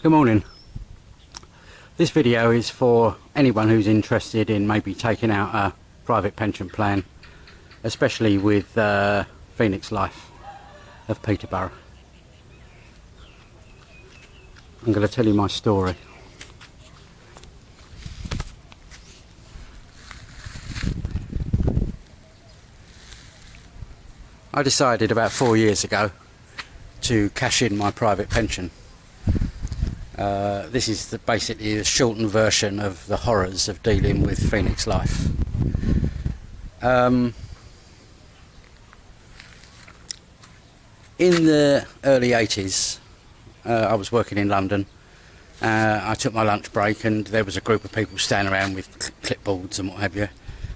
Good morning. This video is for anyone who's interested in maybe taking out a private pension plan, especially with Phoenix Life of Peterborough. I'm going to tell you my story. I decided about 4 years ago to cash in my private pension. This is basically the shortened version of the horrors of dealing with Phoenix Life. In the early 80s, I was working in London. I took my lunch break and there was a group of people standing around with clipboards and what have you,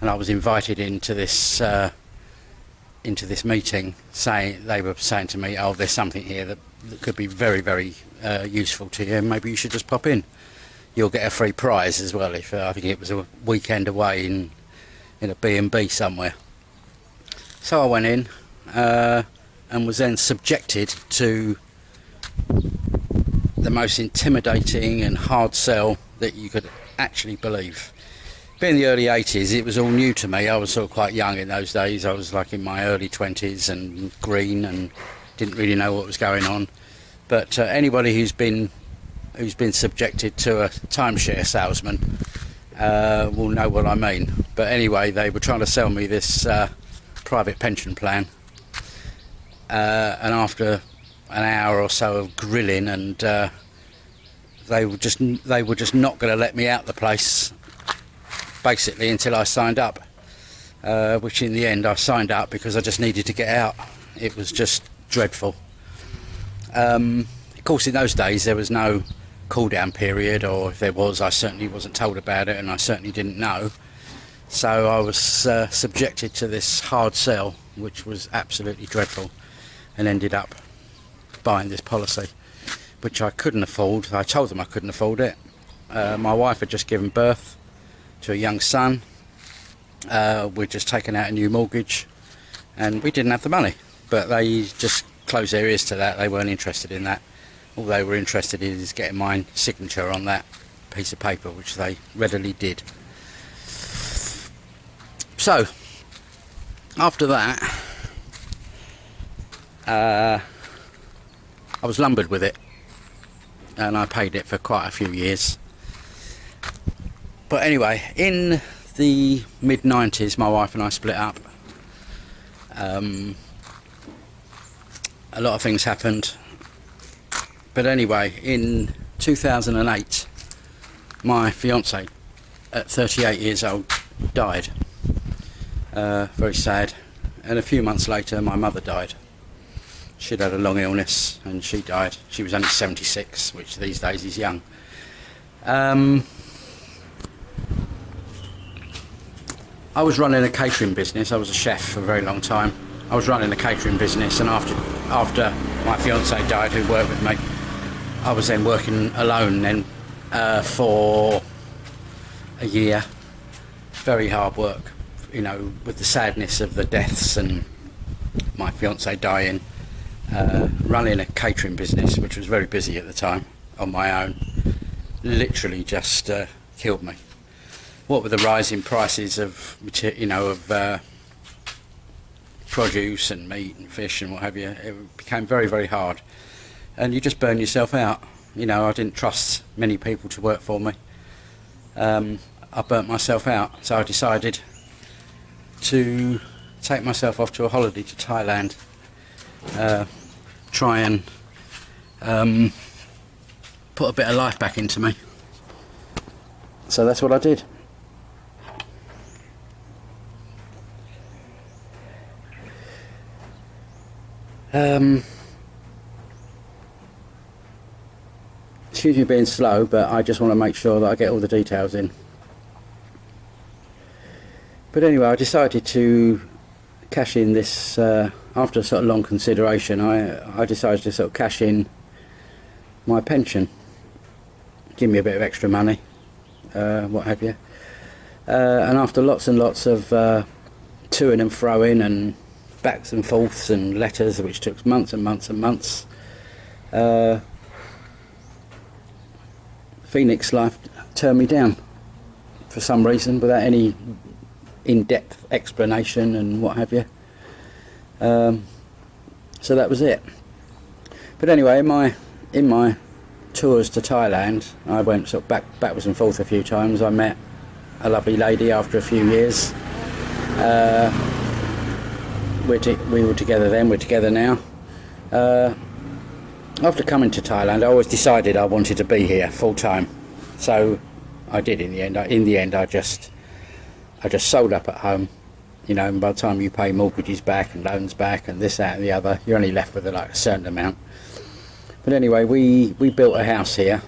and I was invited into this meeting. They were saying to me, "Oh, there's something here that could be very, very useful to you. Maybe you should just pop in. You'll get a free prize as well." If I think it was a weekend away in a B&B somewhere. So I went in and was then subjected to the most intimidating and hard sell that you could actually believe. Being the early 80s, it was all new to me. I was sort of quite young in those days. I was like in my early 20s and green and didn't really know what was going on. But anybody who's been subjected to a timeshare salesman will know what I mean. But anyway, they were trying to sell me this private pension plan, and after an hour or so of grilling, and they were just not going to let me out the place, basically, until I signed up. Which in the end I signed up because I just needed to get out. It was just dreadful. Of course, in those days there was no cool-down period, or if there was, I certainly wasn't told about it, and I certainly didn't know. So I was subjected to this hard sell, which was absolutely dreadful, and ended up buying this policy, which I couldn't afford. I told them I couldn't afford it. My wife had just given birth to a young son. We'd just taken out a new mortgage, and we didn't have the money. But they just closed their ears to that. They weren't interested in that. All they were interested in is getting my signature on that piece of paper, which they readily did. So, after that, I was lumbered with it, and I paid it for quite a few years. But anyway, in the mid-90s, my wife and I split up. A lot of things happened. But anyway, in 2008, my fiance, at 38 years old, died. Very sad. And a few months later, my mother died. She'd had a long illness and she died. She was only 76, which these days is young. I was running a catering business. I was a chef for a very long time. I was running a catering business, and after my fiance died, who worked with me, I was then working alone then for a year. Very hard work, you know, with the sadness of the deaths and my fiance dying. Running a catering business, which was very busy at the time, on my own, literally just killed me. What with the rising prices of produce and meat and fish and what have you, it became very, very hard, and you just burn yourself out. You know, I didn't trust many people to work for me. I burnt myself out, so I decided to take myself off to a holiday to Thailand, try and put a bit of life back into me. So that's what I did. Excuse me being slow, but I just want to make sure that I get all the details in. But anyway, I decided to cash in this, after a sort of long consideration, I decided to sort of cash in my pension. Give me a bit of extra money, what have you. And after lots and lots of to-ing and fro-ing and backs and forths and letters, which took months and months and months, Phoenix Life turned me down for some reason, without any in-depth explanation and what have you. So that was it. But anyway, in my tours to Thailand, I went sort of backwards and forth a few times. I met a lovely lady after a few years. We were together then, we're together now. After coming to Thailand, I always decided I wanted to be here full time. So I did in the end. I just sold up at home. You know, and by the time you pay mortgages back and loans back and this, that and the other, you're only left with like a certain amount. But anyway, we built a house here,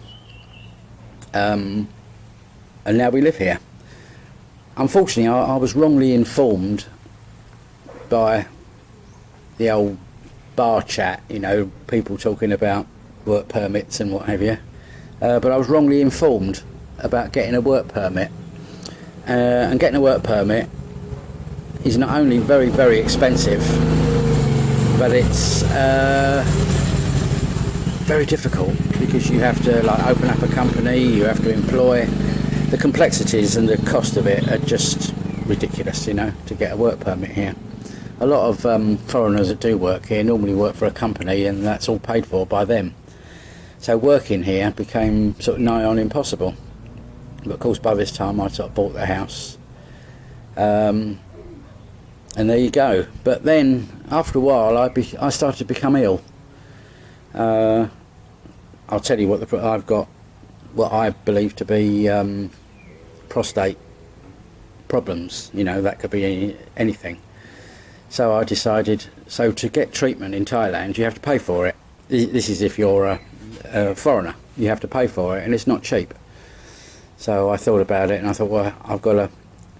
and now we live here. Unfortunately, I was wrongly informed by the old bar chat, you know, people talking about work permits and what have you. But I was wrongly informed about getting a work permit. And getting a work permit is not only very, very expensive, but it's very difficult, because you have to like open up a company, you have to employ. The complexities and the cost of it are just ridiculous, you know, to get a work permit here. A lot of foreigners that do work here normally work for a company, and that's all paid for by them. So working here became sort of nigh on impossible. But of course by this time I sort of bought the house, and there you go. But then after a while I started to become ill. I'll tell you what, I've got what I believe to be prostate problems. You know, that could be anything. So I decided, so to get treatment in Thailand you have to pay for it. This is if you're a foreigner, you have to pay for it, and it's not cheap. So I thought about it, and I thought, well, I've got to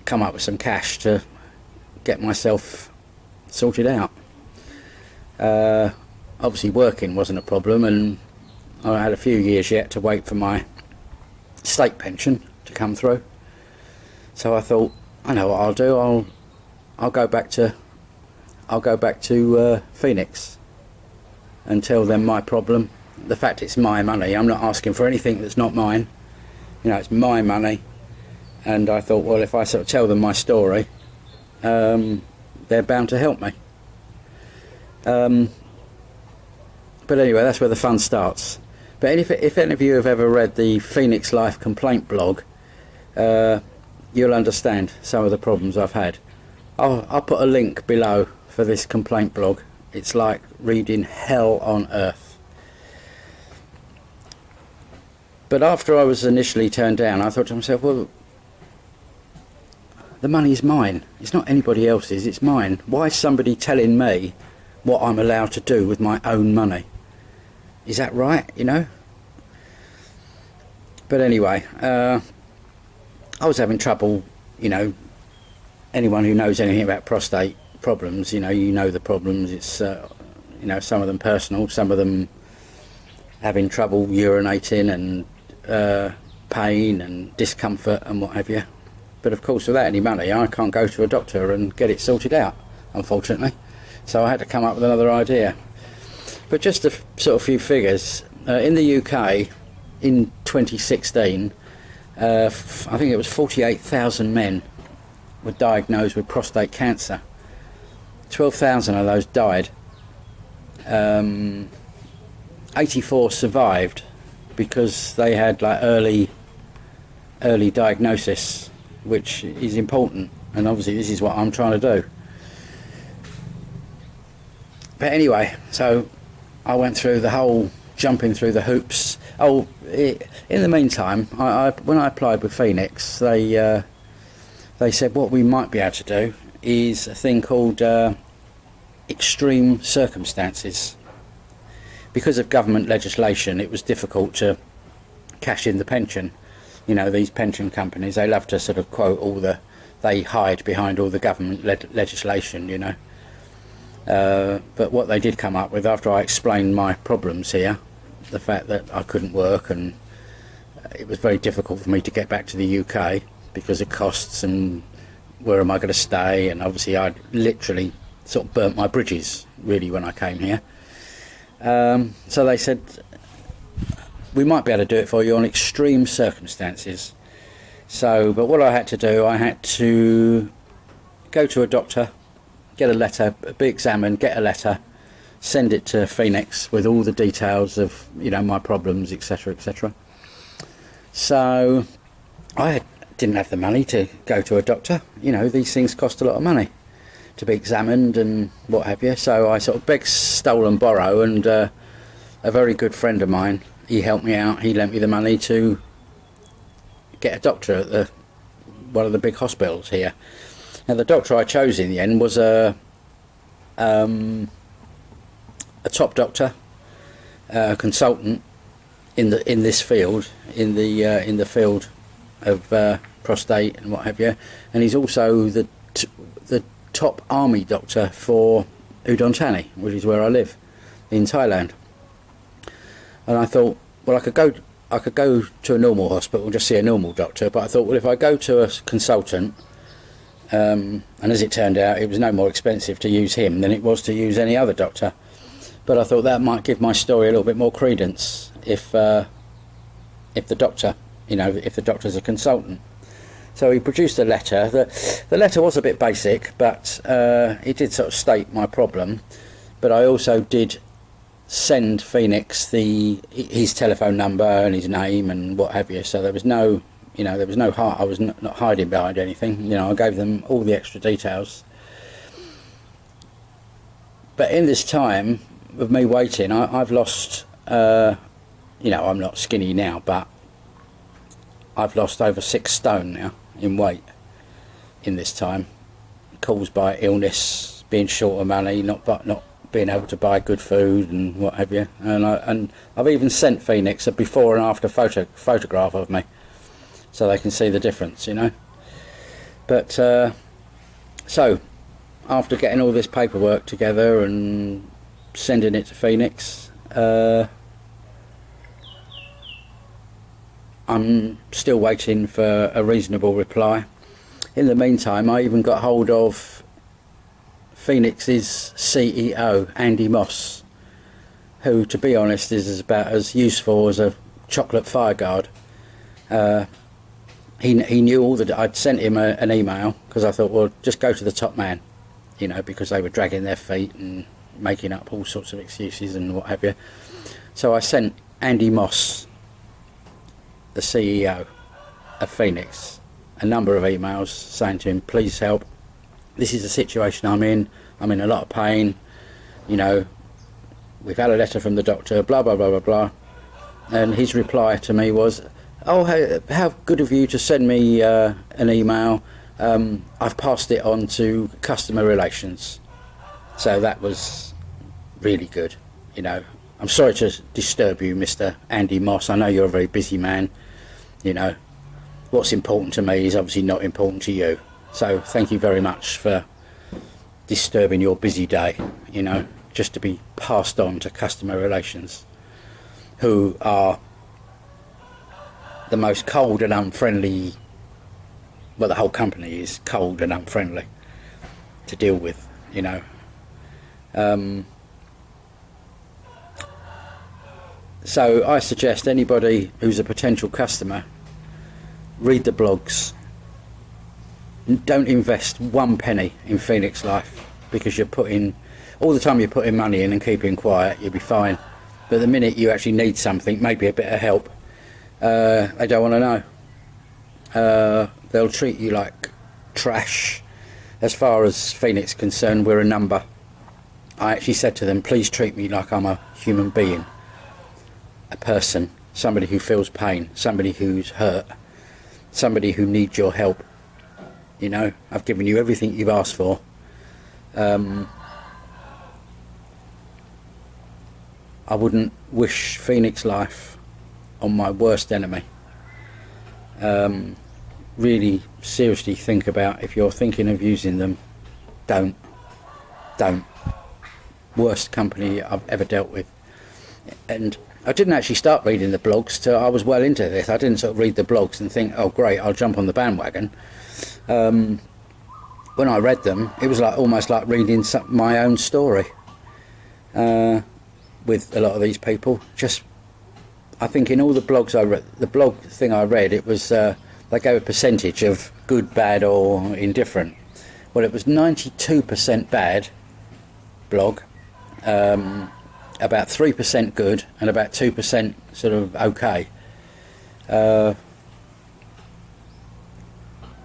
come up with some cash to get myself sorted out. Obviously working wasn't a problem, and I had a few years yet to wait for my state pension to come through. So I thought, I know what I'll do. I'll go back to Phoenix and tell them my problem. The fact it's my money, I'm not asking for anything that's not mine. You know, it's my money. And I thought, well, if I sort of tell them my story, they're bound to help me. But anyway, that's where the fun starts. But if any of you have ever read the Phoenix Life complaint blog, you'll understand some of the problems I've had. I'll put a link below for this complaint blog. It's like reading hell on earth. But after I was initially turned down, I thought to myself, well, the money's mine. It's not anybody else's, it's mine. Why is somebody telling me what I'm allowed to do with my own money? Is that right, you know? But anyway, I was having trouble, you know. Anyone who knows anything about prostate problems, you know the problems. It's, you know, some of them personal, some of them having trouble urinating and pain and discomfort and what have you. But of course, without any money, I can't go to a doctor and get it sorted out, unfortunately. So I had to come up with another idea. But just a sort of few figures. In the UK, in 2016, I think it was 48,000 men were diagnosed with prostate cancer. 12,000 of those died. 84 survived because they had like early diagnosis, which is important, and obviously this is what I'm trying to do. But anyway, so I went through the whole jumping through the hoops. In the meantime, when I applied with Phoenix, they said what we might be able to do is a thing called extreme circumstances. Because of government legislation, it was difficult to cash in the pension. You know, these pension companies, they love to sort of quote they hide behind all the government legislation, you know. But what they did come up with, after I explained my problems here, the fact that I couldn't work and it was very difficult for me to get back to the UK because of costs and where am I going to stay, and obviously I'd literally sort of burnt my bridges really when I came here. So they said we might be able to do it for you on extreme circumstances. So, but what I had to do, I had to go to a doctor, get a letter, be examined, get a letter, send it to Phoenix with all the details of, you know, my problems, etc, etc. So I didn't have the money to go to a doctor. You know, these things cost a lot of money to be examined and what have you. So I sort of begged, stole and borrow, and a very good friend of mine, he helped me out. He lent me the money to get a doctor at one of the big hospitals here. Now the doctor I chose in the end was a top doctor, consultant in this field, in the field of prostate and what have you, and he's also the top army doctor for Udon Thani, which is where I live in Thailand. And I thought, well, I could go to a normal hospital and just see a normal doctor, but I thought, well, if I go to a consultant, and as it turned out, it was no more expensive to use him than it was to use any other doctor. But I thought that might give my story a little bit more credence if the doctor, you know, if the doctor's a consultant. So he produced a letter. The letter was a bit basic, but it did sort of state my problem. But I also did send Phoenix his telephone number and his name and what have you. So there was no, you know, I was not hiding behind anything. You know, I gave them all the extra details. But in this time of me waiting, I've lost, you know, I'm not skinny now, but I've lost over 6 stone now in weight in this time, caused by illness, being short of money, not being able to buy good food and what have you. And I've even sent Phoenix a before and after photograph of me, so they can see the difference, you know. But so after getting all this paperwork together and sending it to Phoenix, I'm still waiting for a reasonable reply. In the meantime, I even got hold of Phoenix's CEO, Andy Moss, who, to be honest, is about as useful as a chocolate fire guard. He knew all that. I'd sent him an email because I thought, well, just go to the top man, you know, because they were dragging their feet and making up all sorts of excuses and what have you. So I sent Andy Moss, the CEO of Phoenix, a number of emails saying to him, please help, this is the situation I'm in a lot of pain, you know, we've had a letter from the doctor, blah blah blah blah blah. And his reply to me was, oh, how good of you to send me an email, I've passed it on to customer relations. So that was really good, you know. I'm sorry to disturb you, Mr. Andy Moss. I know you're a very busy man. You know, what's important to me is obviously not important to you. So thank you very much for disturbing your busy day, you know, just to be passed on to customer relations, who are the most cold and unfriendly, well, the whole company is cold and unfriendly to deal with, you know. So I suggest anybody who's a potential customer, read the blogs. Don't invest 1 penny in Phoenix Life, because you're putting, all the time you're putting money in and keeping quiet, you'll be fine. But the minute you actually need something, maybe a bit of help, they don't want to know. They'll treat you like trash. As far as Phoenix is concerned, we're a number. I actually said to them, please treat me like I'm a human being, a person, somebody who feels pain, somebody who's hurt, somebody who needs your help. You know, I've given you everything you've asked for. I wouldn't wish Phoenix Life on my worst enemy. Really seriously think about, if you're thinking of using them, don't. Worst company I've ever dealt with. And I didn't actually start reading the blogs till I was well into this. I didn't sort of read the blogs and think, oh great, I'll jump on the bandwagon. When I read them, it was like almost like reading my own story with a lot of these people. Just I think in all the blogs I read, the blog thing I read, it was they gave a percentage of good, bad or indifferent. Well, it was 92% bad blog, about 3% good and about 2% sort of okay. But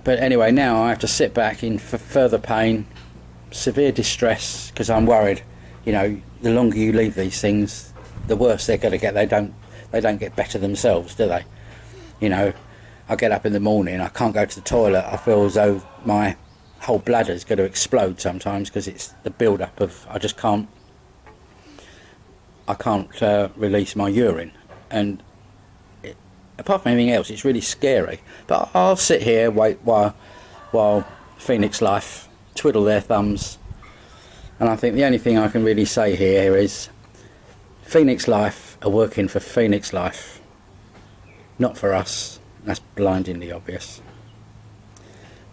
anyway, now I have to sit back in further pain, severe distress, because I'm worried, you know, the longer you leave these things, the worse they're going to get. They don't get better themselves, do they? You know, I get up in the morning, I can't go to the toilet, I feel as though my whole bladder's going to explode sometimes, because it's the build-up of, I can't release my urine, and apart from anything else, it's really scary. But I'll sit here, wait while Phoenix Life twiddle their thumbs, and I think the only thing I can really say here is Phoenix Life are working for Phoenix Life, not for us. That's blindingly obvious.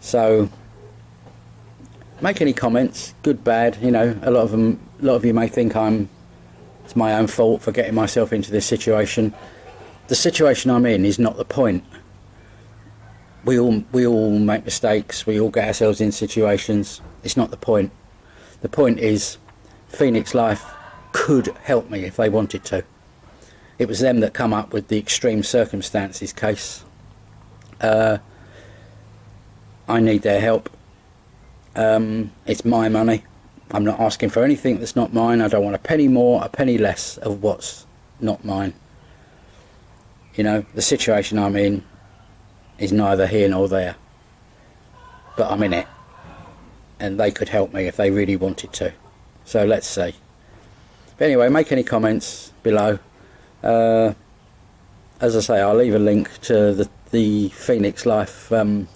So make any comments, good, bad. You know, a lot of you may think it's my own fault for getting myself into this situation. The situation I'm in is not the point. We all make mistakes. We all get ourselves in situations. It's not the point. The point is, Phoenix Life could help me if they wanted to. It was them that come up with the extreme circumstances case. I need their help. It's my money. I'm not asking for anything that's not mine. I don't want a penny more, a penny less of what's not mine. You know, the situation I'm in is neither here nor there, but I'm in it, and they could help me if they really wanted to. So let's see. But anyway, make any comments below. As I say, I'll leave a link to the Phoenix Life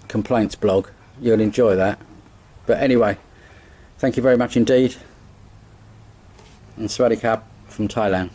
complaints blog. You'll enjoy that. But anyway, thank you very much indeed, and Swadee Kap from Thailand.